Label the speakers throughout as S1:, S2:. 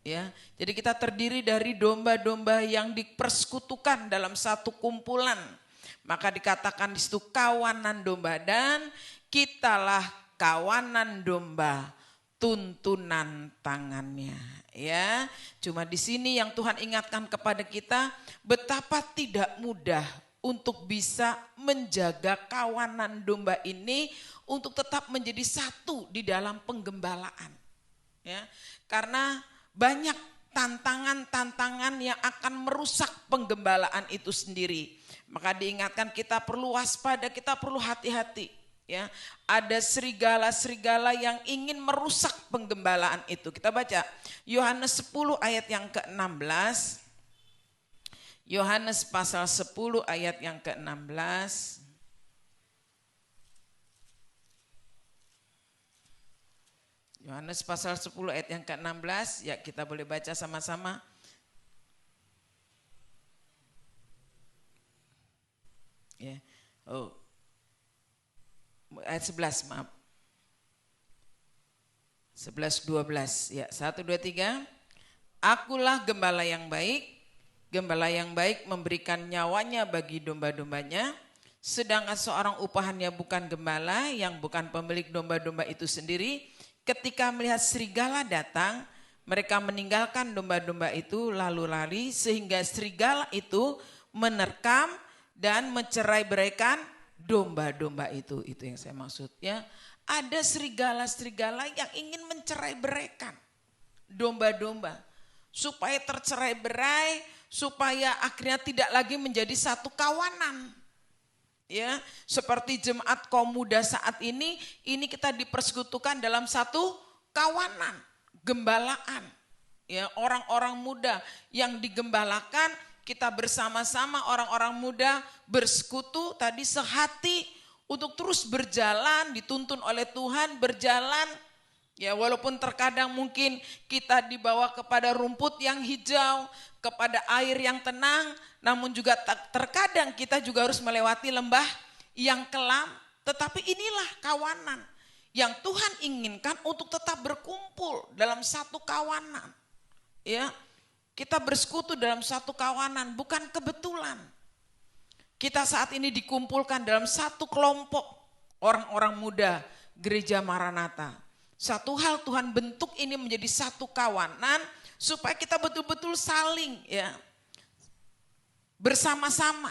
S1: Ya, jadi kita terdiri dari domba-domba yang dipersekutukan dalam satu kumpulan. Maka dikatakan di situ kawanan domba, dan kitalah kawanan domba, tuntunan tangannya. Ya, cuma di sini yang Tuhan ingatkan kepada kita betapa tidak mudah untuk bisa menjaga kawanan domba ini untuk tetap menjadi satu di dalam penggembalaan. Ya, karena banyak tantangan-tantangan yang akan merusak penggembalaan itu sendiri. Maka diingatkan kita perlu waspada, kita perlu hati-hati. Ya, ada serigala-serigala yang ingin merusak penggembalaan itu. Kita baca Yohanes 10 ayat yang ke-16. Yohanes pasal 10 ayat yang ke-16. Yohanes pasal 10 ayat yang ke-16, ya kita boleh baca sama-sama. Ya. Oh. Ayat 11, maaf. 11 12. Ya, 1 2 3. Akulah gembala yang baik. Gembala yang baik memberikan nyawanya bagi domba-dombanya. Sedangkan seorang upahannya bukan gembala, yang bukan pemilik domba-domba itu sendiri. Ketika melihat serigala datang, mereka meninggalkan domba-domba itu lalu lari, sehingga serigala itu menerkam dan mencerai-beraikan domba-domba itu. Itu yang saya maksud ya. Ada serigala-serigala yang ingin mencerai-beraikan domba-domba supaya tercerai-berai, supaya akhirnya tidak lagi menjadi satu kawanan. Ya, seperti jemaat kaum muda saat ini kita dipersekutukan dalam satu kawanan, gembalaan. Ya, orang-orang muda yang digembalakan, kita bersama-sama orang-orang muda bersekutu tadi sehati untuk terus berjalan, dituntun oleh Tuhan berjalan. Ya, walaupun terkadang mungkin kita dibawa kepada rumput yang hijau, kepada air yang tenang, namun juga terkadang kita juga harus melewati lembah yang kelam. Tetapi inilah kawanan yang Tuhan inginkan untuk tetap berkumpul dalam satu kawanan. Ya, kita bersekutu dalam satu kawanan, bukan kebetulan. Kita saat ini dikumpulkan dalam satu kelompok orang-orang muda Gereja Maranatha. Satu hal Tuhan bentuk ini menjadi satu kawanan supaya kita betul-betul saling ya bersama-sama.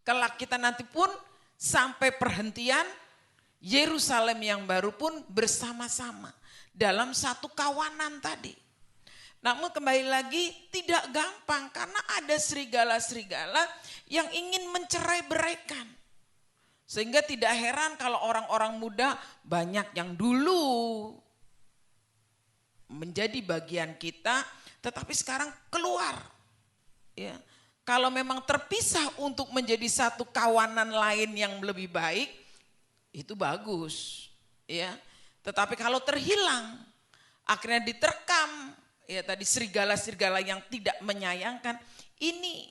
S1: Kelak kita nanti pun sampai perhentian Yerusalem yang baru pun bersama-sama dalam satu kawanan tadi. Namun kembali lagi tidak gampang karena ada serigala-serigala yang ingin mencerai-beraikan. Sehingga tidak heran kalau orang-orang muda banyak yang dulu menjadi bagian kita tetapi sekarang keluar. Ya. Kalau memang terpisah untuk menjadi satu kawanan lain yang lebih baik, itu bagus. Ya. Tetapi kalau terhilang, akhirnya diterkam, ya tadi serigala-serigala yang tidak menyayangkan, ini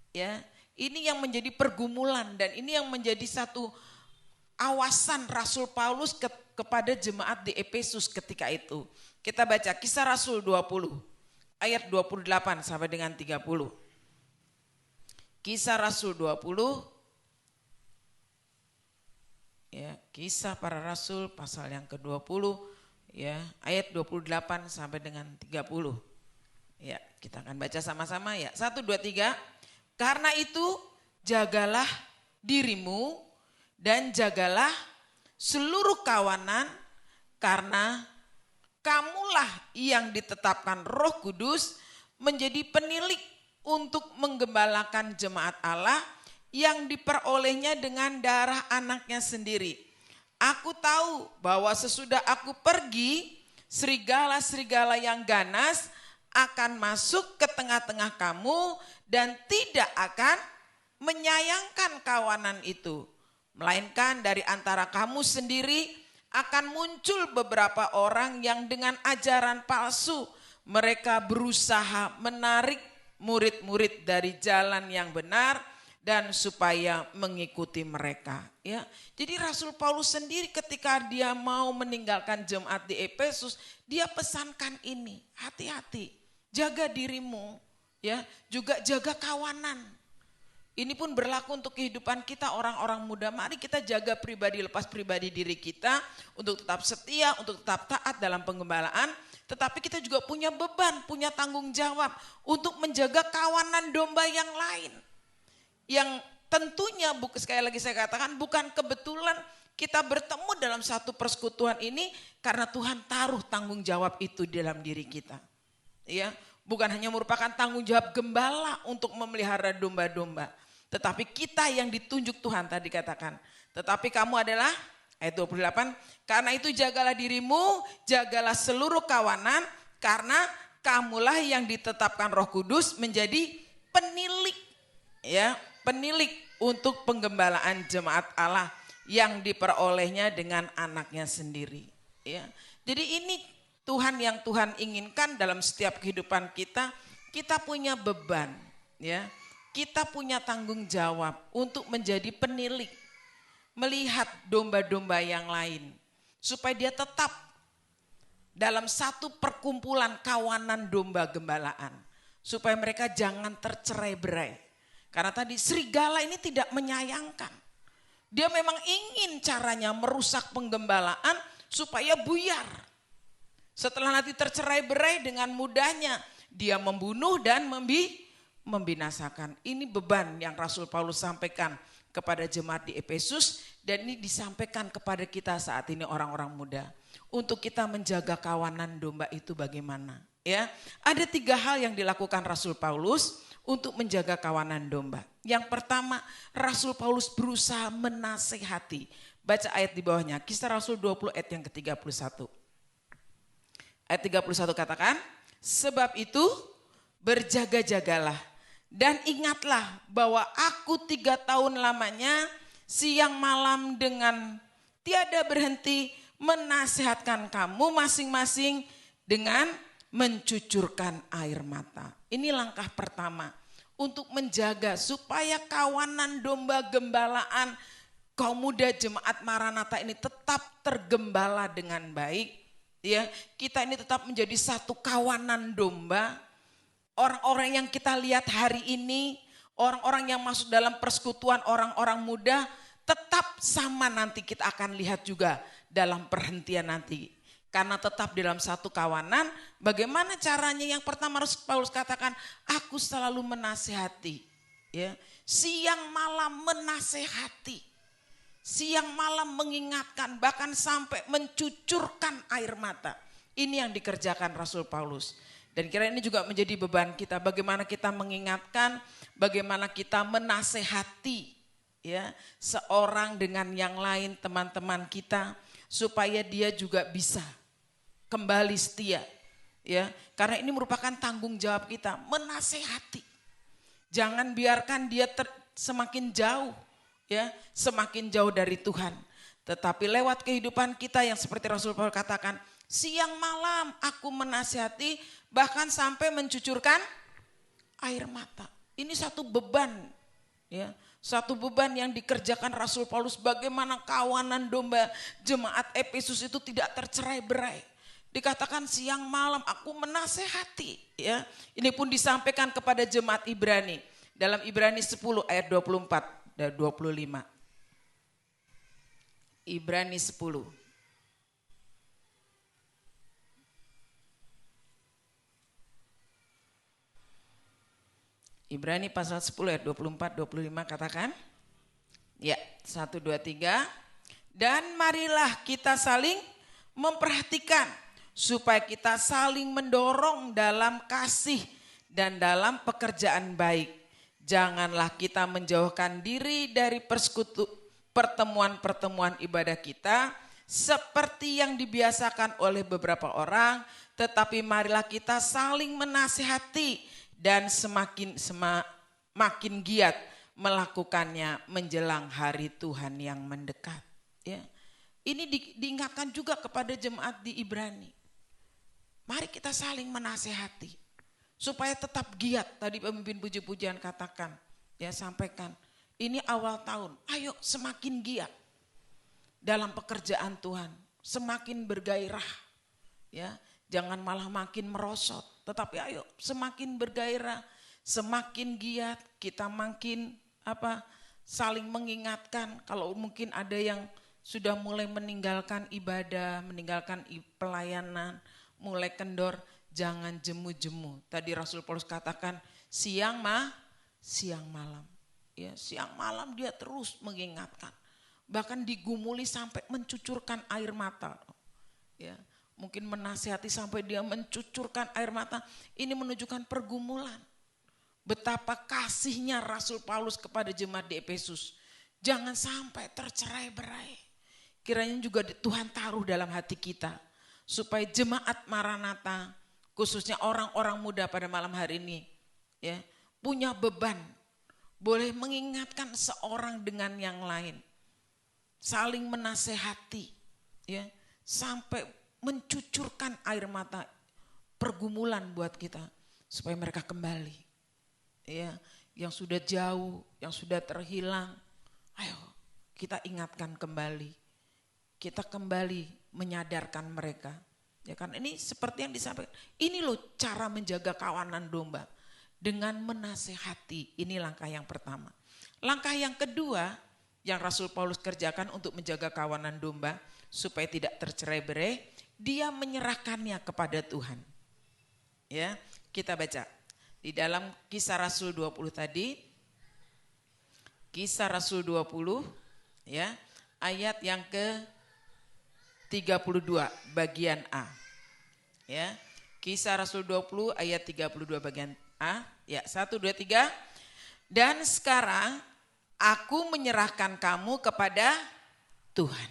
S1: ya. Ini yang menjadi pergumulan dan ini yang menjadi satu awasan Rasul Paulus kepada jemaat di Efesus ketika itu. Kita baca Kisah Rasul 20 ayat 28 sampai dengan 30. Kisah Rasul 20 ya, Kisah para Rasul pasal yang ke-20 ya, ayat 28 sampai dengan 30. Ya, kita akan baca sama-sama ya. 1 2 3. Karena itu jagalah dirimu dan jagalah seluruh kawanan, karena kamulah yang ditetapkan Roh Kudus menjadi penilik untuk menggembalakan jemaat Allah yang diperolehnya dengan darah anaknya sendiri. Aku tahu bahwa sesudah aku pergi, serigala-serigala yang ganas akan masuk ke tengah-tengah kamu dan tidak akan menyayangkan kawanan itu. Melainkan dari antara kamu sendiri akan muncul beberapa orang yang dengan ajaran palsu mereka berusaha menarik murid-murid dari jalan yang benar dan supaya mengikuti mereka. Ya, jadi Rasul Paulus sendiri ketika dia mau meninggalkan jemaat di Efesus, dia pesankan ini, hati-hati, jaga dirimu, ya, juga jaga kawanan. Ini pun berlaku untuk kehidupan kita orang-orang muda. Mari kita jaga pribadi lepas pribadi diri kita untuk tetap setia, untuk tetap taat dalam penggembalaan. Tetapi kita juga punya beban, punya tanggung jawab untuk menjaga kawanan domba yang lain. Yang tentunya, sekali lagi saya katakan, bukan kebetulan kita bertemu dalam satu persekutuan ini karena Tuhan taruh tanggung jawab itu dalam diri kita. Ya, bukan hanya merupakan tanggung jawab gembala untuk memelihara domba-domba. Tetapi kita yang ditunjuk Tuhan tadi katakan. Tetapi kamu adalah, ayat 28, karena itu jagalah dirimu, jagalah seluruh kawanan, karena kamulah yang ditetapkan Roh Kudus menjadi penilik. Ya, penilik untuk penggembalaan jemaat Allah yang diperolehnya dengan anaknya sendiri. Ya, jadi ini Tuhan yang Tuhan inginkan dalam setiap kehidupan kita. Kita punya beban, ya. Kita punya tanggung jawab untuk menjadi penilik, melihat domba-domba yang lain, supaya dia tetap dalam satu perkumpulan kawanan domba gembalaan, supaya mereka jangan tercerai-berai. Karena tadi serigala ini tidak menyayangkan, dia memang ingin caranya merusak penggembalaan supaya buyar. Setelah nanti tercerai-berai dengan mudahnya, dia membunuh dan membinasakan. Ini beban yang Rasul Paulus sampaikan kepada jemaat di Efesus dan ini disampaikan kepada kita saat ini orang-orang muda. Untuk kita menjaga kawanan domba itu bagaimana? Ya, ada 3 hal yang dilakukan Rasul Paulus untuk menjaga kawanan domba. Yang pertama, Rasul Paulus berusaha menasehati. Baca ayat di bawahnya, Kisah Rasul 20 ayat yang ke-31. Ayat 31 katakan, sebab itu berjaga-jagalah dan ingatlah bahwa aku 3 tahun lamanya siang malam dengan tiada berhenti menasihatkan kamu masing-masing dengan mencucurkan air mata. Ini langkah pertama untuk menjaga supaya kawanan domba gembalaan kaum muda jemaat Maranatha ini tetap tergembala dengan baik. Ya, kita ini tetap menjadi satu kawanan domba. Orang-orang yang kita lihat hari ini, orang-orang yang masuk dalam persekutuan orang-orang muda, tetap sama nanti kita akan lihat juga dalam perhentian nanti. Karena tetap dalam satu kawanan, bagaimana caranya? Yang pertama harus Paulus katakan, aku selalu menasehati. Ya, siang malam menasehati. Siang malam mengingatkan, bahkan sampai mencucurkan air mata. Ini yang dikerjakan Rasul Paulus. Dan kira ini juga menjadi beban kita, bagaimana kita mengingatkan, bagaimana kita menasehati ya seorang dengan yang lain, teman-teman kita, supaya dia juga bisa kembali setia. Ya, karena ini merupakan tanggung jawab kita, menasehati. Jangan biarkan dia semakin jauh, ya, semakin jauh dari Tuhan. Tetapi lewat kehidupan kita yang seperti Rasul Paulus katakan, siang malam aku menasihati, bahkan sampai mencucurkan air mata. Ini satu beban, ya, satu beban yang dikerjakan Rasul Paulus. Bagaimana kawanan domba jemaat Efesus itu tidak tercerai-berai. Dikatakan siang malam aku menasehati. Ya, ini pun disampaikan kepada jemaat Ibrani dalam Ibrani 10 ayat 24 dan 25. Ibrani 10. Ibrani pasal 10 ayat 24-25 katakan. Ya, 1, 2, 3. Dan marilah kita saling memperhatikan supaya kita saling mendorong dalam kasih dan dalam pekerjaan baik. Janganlah kita menjauhkan diri dari pertemuan-pertemuan ibadah kita seperti yang dibiasakan oleh beberapa orang, tetapi marilah kita saling menasihati dan makin giat melakukannya menjelang hari Tuhan yang mendekat. Ya. Ini diingatkan juga kepada jemaat di Ibrani. Mari kita saling menasehati supaya tetap giat. Tadi pemimpin puji-pujian katakan, ya sampaikan. Ini awal tahun, ayo semakin giat dalam pekerjaan Tuhan, semakin bergairah, ya, jangan malah makin merosot, tetapi ayo semakin bergairah, semakin giat, kita makin saling mengingatkan. Kalau mungkin ada yang sudah mulai meninggalkan ibadah, meninggalkan pelayanan, mulai kendor, jangan jemu-jemu. Tadi Rasul Paulus katakan siang malam. Ya, siang malam dia terus mengingatkan. Bahkan digumuli sampai mencucurkan air mata. Ya, mungkin menasihati sampai dia mencucurkan air mata. Ini menunjukkan pergumulan. Betapa kasihnya Rasul Paulus kepada jemaat di Efesus. Jangan sampai tercerai-berai. Kiranya juga Tuhan taruh dalam hati kita. Supaya jemaat Maranatha, khususnya orang-orang muda pada malam hari ini, ya, punya beban. Boleh mengingatkan seorang dengan yang lain. Saling menasehati, ya, sampai mencucurkan air mata, pergumulan buat kita. Supaya mereka kembali. Ya, yang sudah jauh, yang sudah terhilang, ayo kita ingatkan kembali. Kita kembali menyadarkan mereka. Ya kan, ini seperti yang disampaikan. Ini loh cara menjaga kawanan domba. Dengan menasehati, ini langkah yang pertama. Langkah yang kedua yang Rasul Paulus kerjakan untuk menjaga kawanan domba supaya tidak tercerai-berai, dia menyerahkannya kepada Tuhan. Ya, kita baca di dalam Kisah Rasul 20 tadi. Kisah Rasul 20 ya, ayat yang ke-32 bagian A. Ya, Kisah Rasul 20 ayat 32 bagian A. Ya, 1 2 3. Dan sekarang aku menyerahkan kamu kepada Tuhan.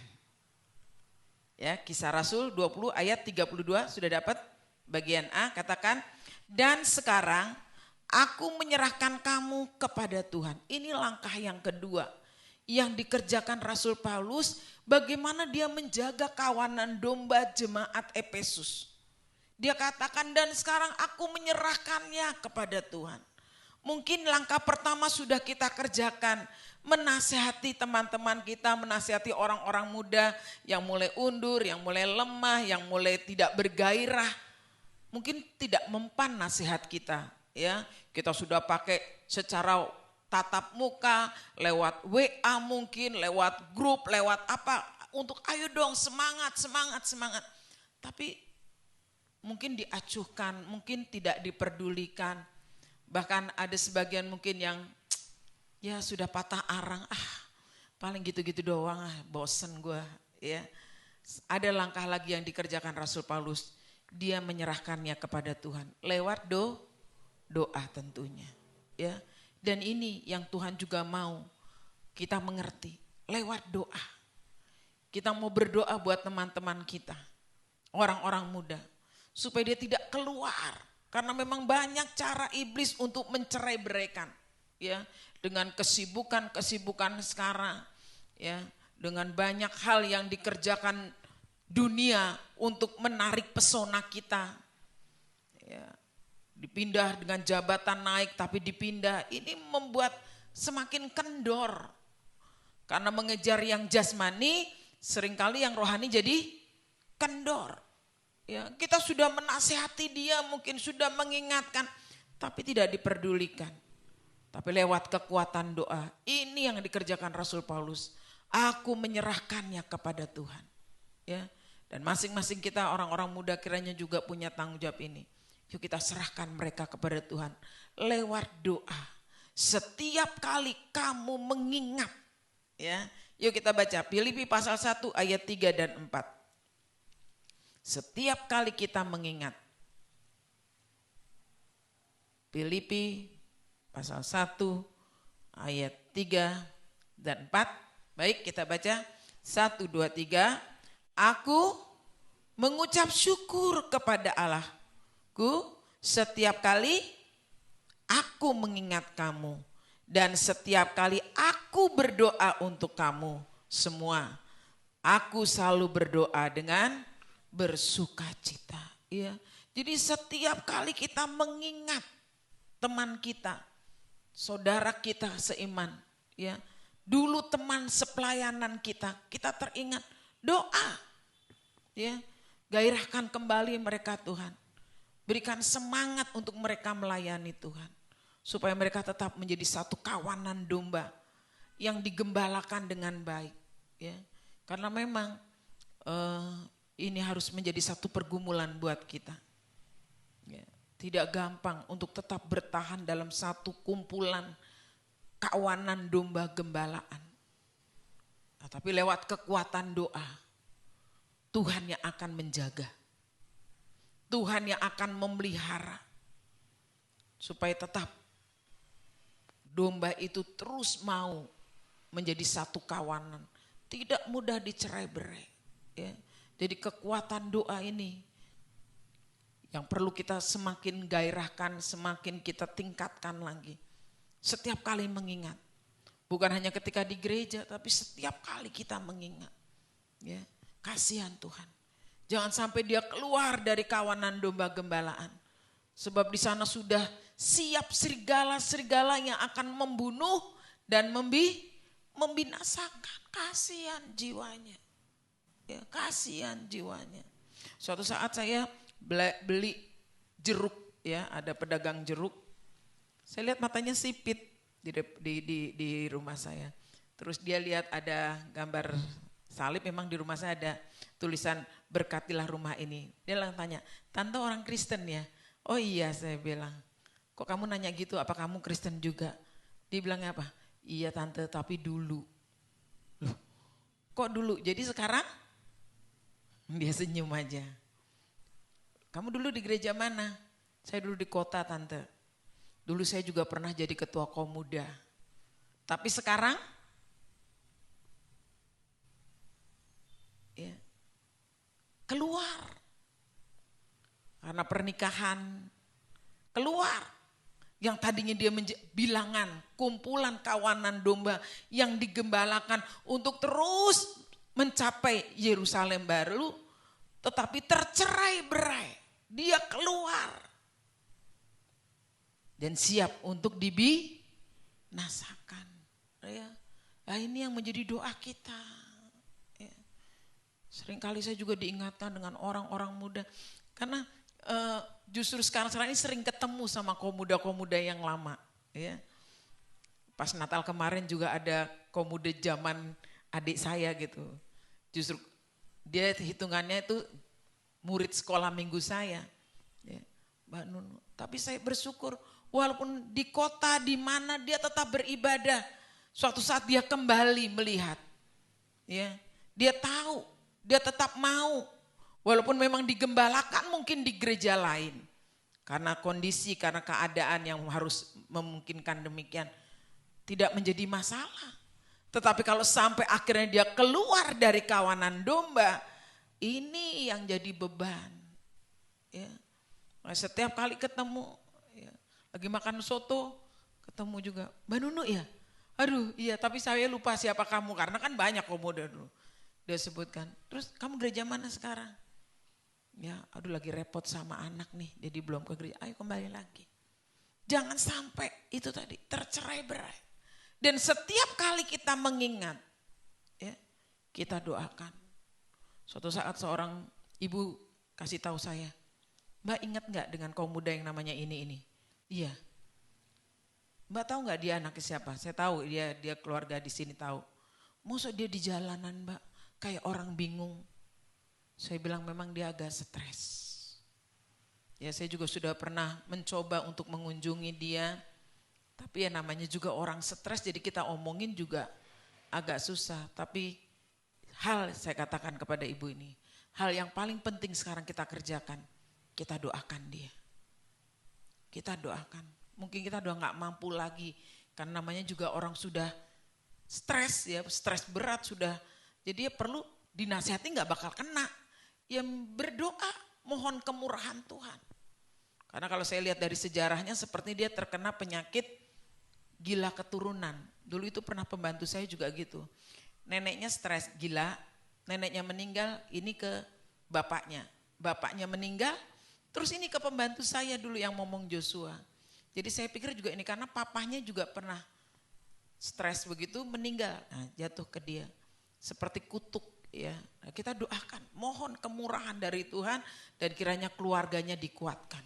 S1: Ya, Kisah Rasul 20 ayat 32 sudah dapat bagian A, katakan, dan sekarang aku menyerahkan kamu kepada Tuhan. Ini langkah yang kedua yang dikerjakan Rasul Paulus, bagaimana dia menjaga kawanan domba jemaat Efesus. Dia katakan, dan sekarang aku menyerahkannya kepada Tuhan. Mungkin langkah pertama sudah kita kerjakan, menasihati teman-teman kita, menasihati orang-orang muda yang mulai undur, yang mulai lemah, yang mulai tidak bergairah. Mungkin tidak mempan nasihat kita, ya. Kita sudah pakai secara tatap muka, lewat WA mungkin, lewat grup, lewat apa, untuk ayo dong semangat. Tapi mungkin diacuhkan, mungkin tidak diperdulikan. Bahkan ada sebagian mungkin yang ya sudah patah arang, paling gitu-gitu doang, bosen gue, ya. Ada langkah lagi yang dikerjakan Rasul Paulus, dia menyerahkannya kepada Tuhan lewat doa tentunya, ya. Dan ini yang Tuhan juga mau kita mengerti, lewat doa. Kita mau berdoa buat teman-teman kita, orang-orang muda, supaya dia tidak keluar. Karena memang banyak cara iblis untuk mencerai-beraikan, ya, dengan kesibukan sekarang, ya, dengan banyak hal yang dikerjakan dunia untuk menarik pesona kita, ya, dipindah dengan jabatan naik tapi dipindah, ini membuat semakin kendor. Karena mengejar yang jasmani, seringkali yang rohani jadi kendor. Ya, kita sudah menasihati dia, mungkin sudah mengingatkan, tapi tidak diperdulikan. Tapi lewat kekuatan doa, ini yang dikerjakan Rasul Paulus. Aku menyerahkannya kepada Tuhan. Ya, dan masing-masing kita orang-orang muda kiranya juga punya tanggung jawab ini. Yuk kita serahkan mereka kepada Tuhan lewat doa. Setiap kali kamu mengingat, ya, yuk kita baca Filipi pasal 1 ayat 3 dan 4. Setiap kali kita mengingat. Filipi pasal 1 ayat 3 dan 4. Baik, kita baca 1 2 3. Aku mengucap syukur kepada Allahku setiap kali aku mengingat kamu, dan setiap kali aku berdoa untuk kamu semua. Aku selalu berdoa dengan bersukacita, ya. Jadi setiap kali kita mengingat teman kita, saudara kita seiman, Ya, dulu teman sepelayanan kita teringat doa. Ya, gairahkan kembali mereka Tuhan. Berikan semangat untuk mereka melayani Tuhan. Supaya mereka tetap menjadi satu kawanan domba yang digembalakan dengan baik. Ya, karena memang ini harus menjadi satu pergumulan buat kita. Ya, tidak gampang untuk tetap bertahan dalam satu kumpulan kawanan domba gembalaan. Nah, tapi lewat kekuatan doa, Tuhan yang akan menjaga. Tuhan yang akan memelihara. Supaya tetap domba itu terus mau menjadi satu kawanan. Tidak mudah dicerai-berai. Ya. Jadi kekuatan doa ini yang perlu kita semakin gairahkan, semakin kita tingkatkan lagi. Setiap kali mengingat. Bukan hanya ketika di gereja, tapi setiap kali kita mengingat. Ya, kasihan Tuhan. Jangan sampai dia keluar dari kawanan domba gembalaan. Sebab di sana sudah siap serigala-serigala yang akan membunuh dan membinasakan. Kasihan jiwanya. Ya, kasihan jiwanya. Suatu saat saya beli jeruk, ya, ada pedagang jeruk. Saya lihat matanya sipit di rumah saya. Terus dia lihat ada gambar salib, memang di rumah saya ada tulisan berkatilah rumah ini. Dia langsung tanya, "Tante orang Kristen ya?" "Oh iya," saya bilang. "Kok kamu nanya gitu, apa kamu Kristen juga?" Dia bilangnya apa? "Iya tante, tapi dulu." Loh, kok dulu? Jadi sekarang? Dia senyum aja. "Kamu dulu di gereja mana?" "Saya dulu di kota tante. Dulu saya juga pernah jadi ketua Komuda. Tapi sekarang?" Ya, keluar. Karena pernikahan, keluar. Yang tadinya dia bilangan, kumpulan kawanan domba yang digembalakan untuk terus mencapai Yerusalem baru, tetapi tercerai-berai. Dia keluar. Dan siap untuk dibinasakan. Ya. Nah, ini yang menjadi doa kita. Ya. Seringkali saya juga diingatkan dengan orang-orang muda. Karena justru sekarang ini sering ketemu sama komuda-komuda yang lama. Ya. Pas Natal kemarin juga ada komuda zaman adik saya gitu. Justru dia hitungannya itu murid sekolah minggu saya. Ya. Mbak Nunu. Tapi saya bersyukur. Walaupun di kota di mana dia tetap beribadah. Suatu saat dia kembali melihat. Ya, dia tahu, dia tetap mau. Walaupun memang digembalakan mungkin di gereja lain. Karena kondisi, karena keadaan yang harus memungkinkan demikian. Tidak menjadi masalah. Tetapi kalau sampai akhirnya dia keluar dari kawanan domba. Ini yang jadi beban. Ya. Setiap kali ketemu. Lagi makan soto, ketemu juga, "Mbak Nunu ya?" "Aduh iya, tapi saya lupa siapa kamu." Karena kan banyak komodo dulu. Dia sebutkan, "Terus kamu gereja mana sekarang?" "Ya aduh lagi repot sama anak nih, jadi belum ke gereja." "Ayo kembali lagi." Jangan sampai itu tadi tercerai-berai. Dan setiap kali kita mengingat, ya, kita doakan. Suatu saat seorang ibu kasih tahu saya, "Mbak ingat gak dengan kaum muda yang namanya ini?" "Iya." "Mbak tahu nggak dia anaknya siapa?" "Saya tahu, dia keluarga di sini tahu." "Masa dia di jalanan Mbak, kayak orang bingung?" Saya bilang memang dia agak stres. Ya saya juga sudah pernah mencoba untuk mengunjungi dia. Tapi ya namanya juga orang stres, jadi kita omongin juga agak susah. Tapi saya katakan kepada ibu ini, hal yang paling penting sekarang kita kerjakan, kita doakan dia. Kita doakan, mungkin kita udah gak mampu lagi, karena namanya juga orang sudah stres ya, stres berat sudah. Jadi ya perlu dinasihati gak bakal kena. Ya berdoa, mohon kemurahan Tuhan. Karena kalau saya lihat dari sejarahnya seperti dia terkena penyakit gila keturunan. Dulu itu pernah pembantu saya juga gitu. Neneknya stres gila, neneknya meninggal, ini ke bapaknya. Bapaknya meninggal, terus ini ke pembantu saya dulu yang ngomong Joshua. Jadi saya pikir juga ini karena papahnya juga pernah stres begitu meninggal, nah, jatuh ke dia seperti kutuk ya. Nah, kita doakan, mohon kemurahan dari Tuhan dan kiranya keluarganya dikuatkan.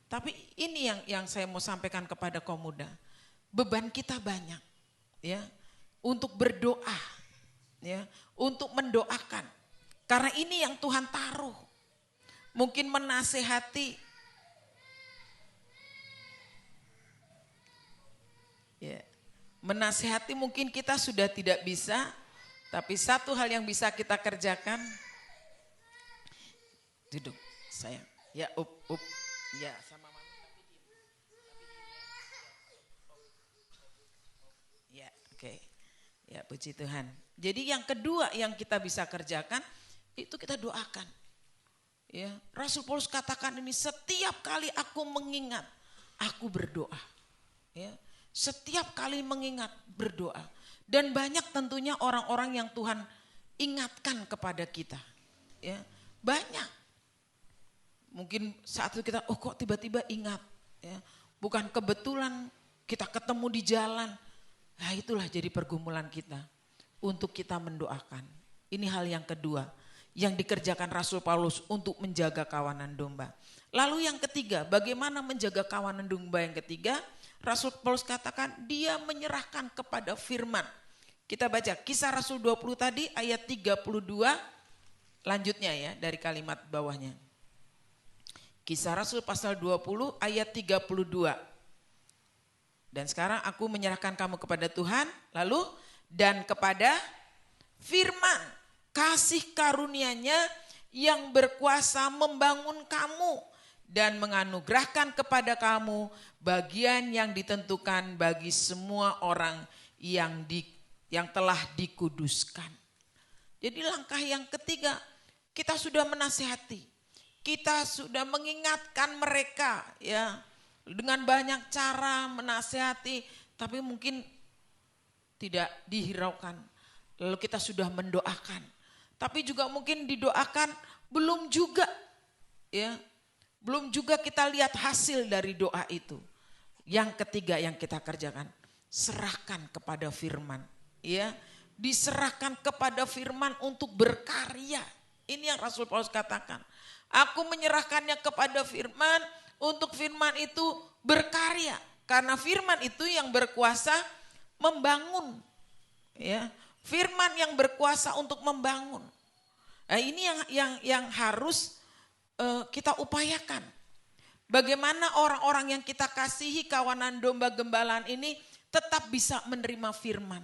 S1: Tapi ini yang saya mau sampaikan kepada kaum muda, beban kita banyak ya untuk berdoa ya, untuk mendoakan. Karena ini yang Tuhan taruh. Mungkin menasehati ya. Menasehati mungkin kita sudah tidak bisa, tapi satu hal yang bisa kita kerjakan, duduk sayang, ya ya sama mami tapi diem. Ya oke, ya puji Tuhan. Jadi yang kedua yang kita bisa kerjakan, itu kita doakan. Ya, Rasul Paulus katakan ini, setiap kali aku mengingat, aku berdoa. Ya, setiap kali mengingat berdoa. Dan banyak tentunya orang-orang yang Tuhan ingatkan kepada kita. Ya, banyak. Mungkin saat itu kita, oh kok tiba-tiba ingat. Ya, bukan kebetulan kita ketemu di jalan. Nah itulah jadi pergumulan kita untuk kita mendoakan. Ini hal yang kedua yang dikerjakan Rasul Paulus untuk menjaga kawanan domba. Lalu yang ketiga, bagaimana menjaga kawanan domba yang ketiga? Rasul Paulus katakan dia menyerahkan kepada firman. Kita baca Kisah Rasul 20 tadi ayat 32, lanjutnya ya dari kalimat bawahnya. Kisah Rasul pasal 20 ayat 32. Dan sekarang aku menyerahkan kamu kepada Tuhan, lalu dan kepada firman kasih karunia-Nya yang berkuasa membangun kamu dan menganugerahkan kepada kamu bagian yang ditentukan bagi semua orang yang telah dikuduskan. Jadi langkah yang ketiga, kita sudah menasihati, kita sudah mengingatkan mereka ya dengan banyak cara menasihati, tapi mungkin tidak dihiraukan. Lalu kita sudah mendoakan. Tapi juga mungkin didoakan belum juga ya. Belum juga kita lihat hasil dari doa itu. Yang ketiga yang kita kerjakan, serahkan kepada firman ya. Diserahkan kepada firman untuk berkarya. Ini yang Rasul Paulus katakan. Aku menyerahkannya kepada firman untuk firman itu berkarya. Karena firman itu yang berkuasa membangun ya. Firman yang berkuasa untuk membangun. Nah, ini yang harus kita upayakan. Bagaimana orang-orang yang kita kasihi kawanan domba gembalaan ini tetap bisa menerima firman.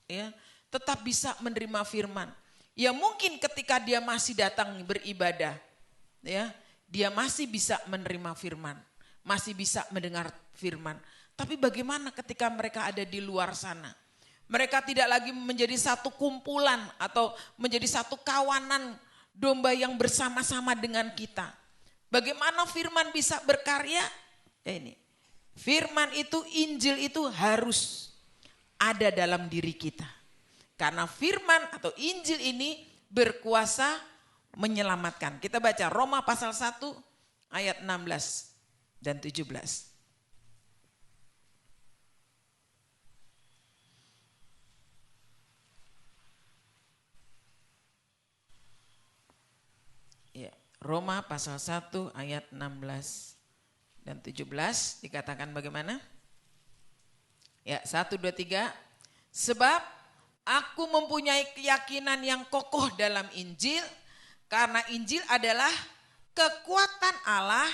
S1: Ya, tetap bisa menerima firman. Ya mungkin ketika dia masih datang beribadah, ya, dia masih bisa menerima firman, masih bisa mendengar firman. Tapi bagaimana ketika mereka ada di luar sana? Mereka tidak lagi menjadi satu kumpulan atau menjadi satu kawanan domba yang bersama-sama dengan kita. Bagaimana firman bisa berkarya? Ya ini, firman itu, Injil itu harus ada dalam diri kita. Karena firman atau Injil ini berkuasa menyelamatkan. Kita baca Roma pasal 1 ayat 16 dan 17. Roma pasal 1 ayat 16 dan 17 dikatakan bagaimana? Ya 1, 2, 3. Sebab aku mempunyai keyakinan yang kokoh dalam Injil, karena Injil adalah kekuatan Allah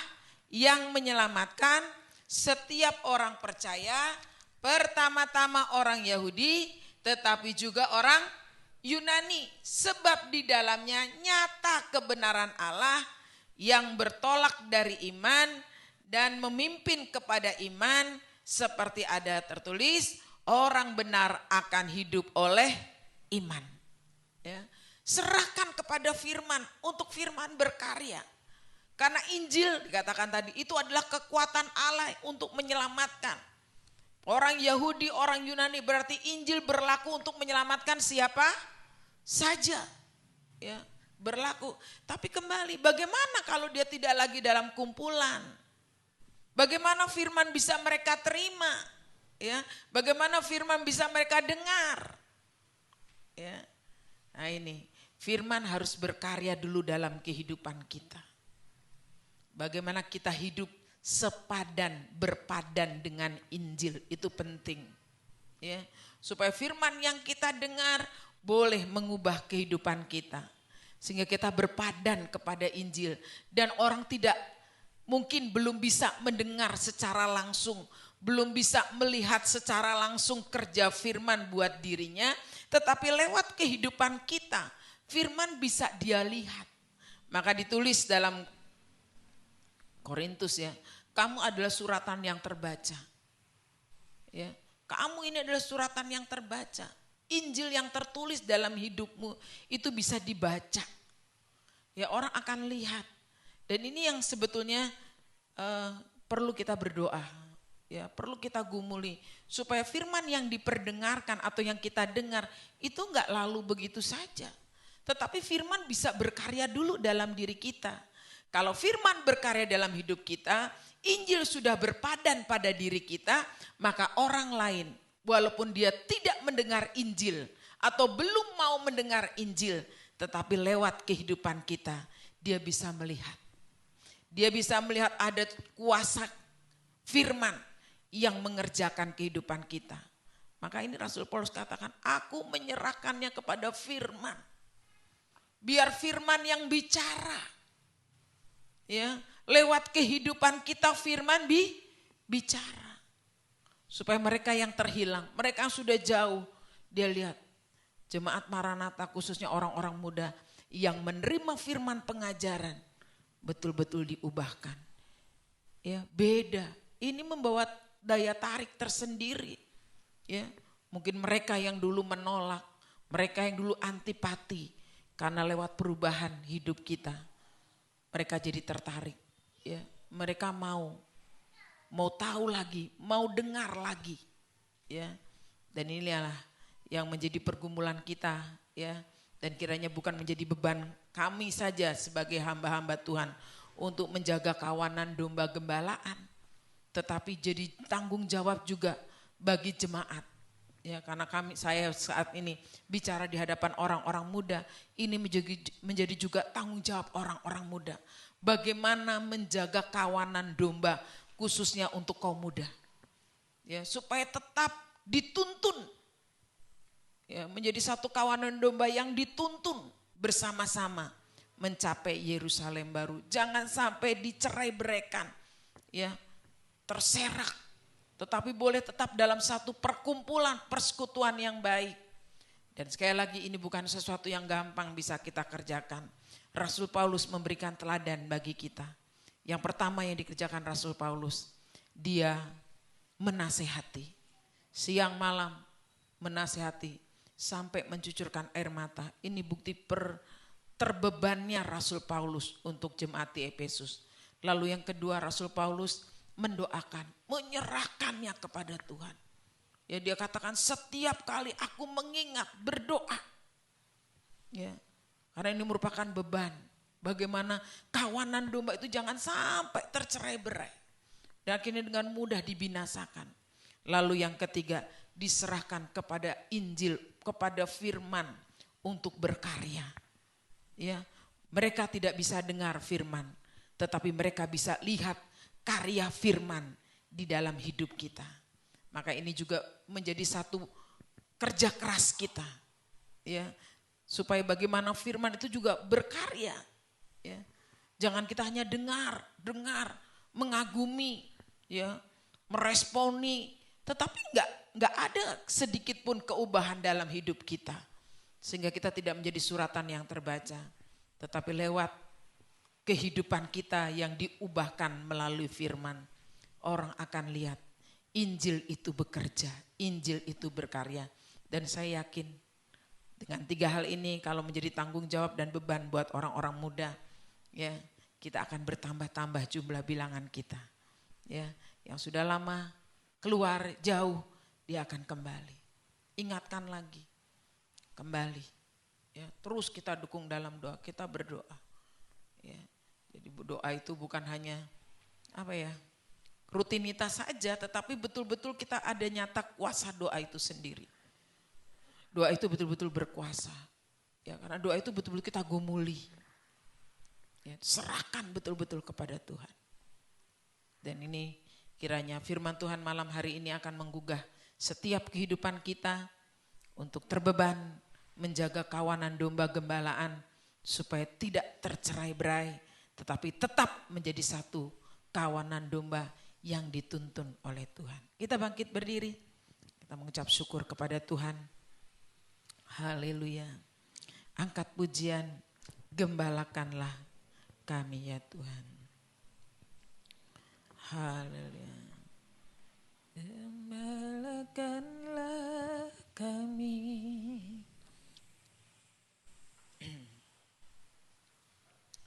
S1: yang menyelamatkan setiap orang percaya, pertama-tama orang Yahudi tetapi juga orang Yunani, sebab di dalamnya nyata kebenaran Allah yang bertolak dari iman dan memimpin kepada iman, seperti ada tertulis, orang benar akan hidup oleh iman. Ya. Serahkan kepada firman, untuk firman berkarya. Karena Injil dikatakan tadi itu adalah kekuatan Allah untuk menyelamatkan. Orang Yahudi, orang Yunani, berarti Injil berlaku untuk menyelamatkan siapa saja, ya berlaku. Tapi kembali, bagaimana kalau dia tidak lagi dalam kumpulan? Bagaimana firman bisa mereka terima? Ya, bagaimana firman bisa mereka dengar? Ya. Nah ini, firman harus berkarya dulu dalam kehidupan kita. Bagaimana kita hidup sepadan, berpadan dengan Injil, itu penting. Ya, supaya firman yang kita dengar boleh mengubah kehidupan kita. Sehingga kita berpadan kepada Injil. Dan orang tidak, mungkin belum bisa mendengar secara langsung, belum bisa melihat secara langsung kerja firman buat dirinya, tetapi lewat kehidupan kita, firman bisa dia lihat. Maka ditulis dalam Korintus ya, kamu adalah suratan yang terbaca. Ya, kamu ini adalah suratan yang terbaca. Injil yang tertulis dalam hidupmu itu bisa dibaca. Ya, orang akan lihat. Dan ini yang sebetulnya perlu kita berdoa. Ya, perlu kita gumuli supaya firman yang diperdengarkan atau yang kita dengar itu enggak lalu begitu saja. Tetapi firman bisa berkarya dulu dalam diri kita. Kalau firman berkarya dalam hidup kita, Injil sudah berpadan pada diri kita, maka orang lain walaupun dia tidak mendengar Injil atau belum mau mendengar Injil, tetapi lewat kehidupan kita dia bisa melihat. Dia bisa melihat ada kuasa firman yang mengerjakan kehidupan kita. Maka ini Rasul Paulus katakan, aku menyerahkannya kepada firman. Biar firman yang bicara. Ya, lewat kehidupan kita firman bicara. Supaya mereka yang terhilang, mereka yang sudah jauh, dia lihat jemaat Maranatha khususnya orang-orang muda yang menerima firman pengajaran betul-betul diubahkan. Ya, beda. Ini membawa daya tarik tersendiri. Ya, mungkin mereka yang dulu menolak, mereka yang dulu antipati, karena lewat perubahan hidup kita mereka jadi tertarik, ya. Mereka mau tahu lagi, mau dengar lagi, ya. Dan inilah yang menjadi pergumulan kita, ya. Dan kiranya bukan menjadi beban kami saja sebagai hamba-hamba Tuhan untuk menjaga kawanan domba gembalaan, tetapi jadi tanggung jawab juga bagi jemaat. Ya, karena saya saat ini bicara di hadapan orang-orang muda, ini menjadi juga tanggung jawab orang-orang muda. Bagaimana menjaga kawanan domba khususnya untuk kaum muda. Ya, supaya tetap dituntun. Ya, menjadi satu kawanan domba yang dituntun bersama-sama mencapai Yerusalem baru. Jangan sampai dicerai-beraikan. Ya, terserak. Tetapi boleh tetap dalam satu perkumpulan, persekutuan yang baik. Dan sekali lagi ini bukan sesuatu yang gampang bisa kita kerjakan. Rasul Paulus memberikan teladan bagi kita. Yang pertama yang dikerjakan Rasul Paulus, dia menasehati. Siang malam menasehati sampai mencucurkan air mata. Ini bukti terbebannya Rasul Paulus untuk jemaat di Efesus. Lalu yang kedua Rasul Paulus mendoakan, menyerahkannya kepada Tuhan. Ya, dia katakan setiap kali aku mengingat berdoa. Ya, karena ini merupakan beban. Bagaimana kawanan domba itu jangan sampai tercerai-berai. Dan akhirnya dengan mudah dibinasakan. Lalu yang ketiga, diserahkan kepada Injil, kepada firman untuk berkarya. Ya, mereka tidak bisa dengar firman, tetapi mereka bisa lihat karya firman di dalam hidup kita. Maka ini juga menjadi satu kerja keras kita, ya, supaya bagaimana firman itu juga berkarya, ya. Jangan kita hanya dengar, mengagumi, ya, meresponi, tetapi enggak ada sedikit pun keubahan dalam hidup kita, sehingga kita tidak menjadi suratan yang terbaca, tetapi lewat kehidupan kita yang diubahkan melalui firman, orang akan lihat Injil itu bekerja, Injil itu berkarya. Dan saya yakin dengan tiga hal ini kalau menjadi tanggung jawab dan beban buat orang-orang muda, ya, kita akan bertambah-tambah jumlah bilangan kita. Ya, yang sudah lama keluar jauh, dia akan kembali. Ingatkan lagi, kembali. Ya, terus kita dukung dalam doa, kita berdoa. Ya. Jadi doa itu bukan hanya rutinitas saja, tetapi betul-betul kita ada nyata kuasa doa itu sendiri. Doa itu betul-betul berkuasa. Ya, karena doa itu betul-betul kita gumuli. Ya, serahkan betul-betul kepada Tuhan. Dan ini kiranya firman Tuhan malam hari ini akan menggugah setiap kehidupan kita untuk terbeban menjaga kawanan domba gembalaan supaya tidak tercerai-berai, tetapi tetap menjadi satu kawanan domba yang dituntun oleh Tuhan. Kita bangkit berdiri, kita mengucap syukur kepada Tuhan. Haleluya. Angkat pujian, gembalakanlah kami ya Tuhan. Haleluya. Gembalakanlah kami.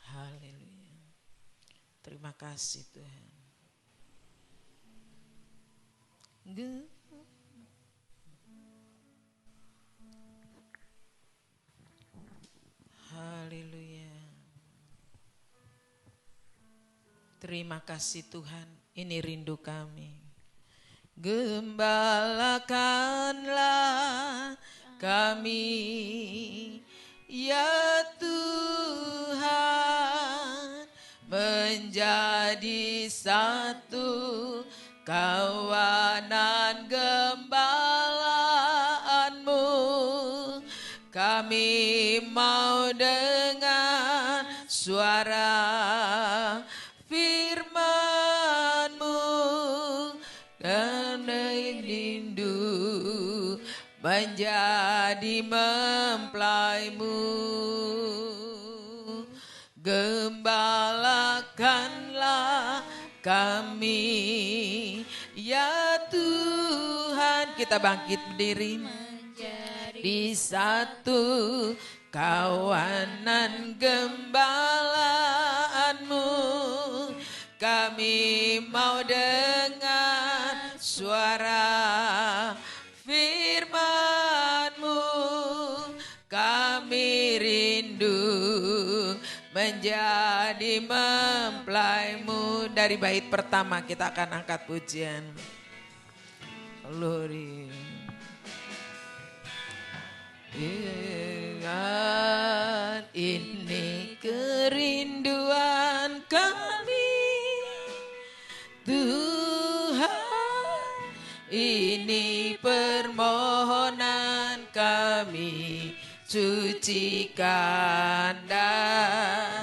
S1: Haleluya. Terima kasih Tuhan. Haleluya. Terima kasih Tuhan, ini rindu kami. Gembalakanlah kami, ya Tuhan, menjadi satu kawanan gembalaanmu. Kami mau dengar suara firman-Mu dan rindu menjadi mempelai-Mu. Gembalakanlah kami, ya Tuhan. Kita bangkit berdiri. Di satu kawanan gembalaanmu, kami mau dengar suara firman-Mu. Kami rindu menjadi mempelai-Mu. Dari bait pertama kita akan angkat pujian. Glory. Ingat ini kerinduan kami, Tuhan, ini permohonan kami, sucikan dan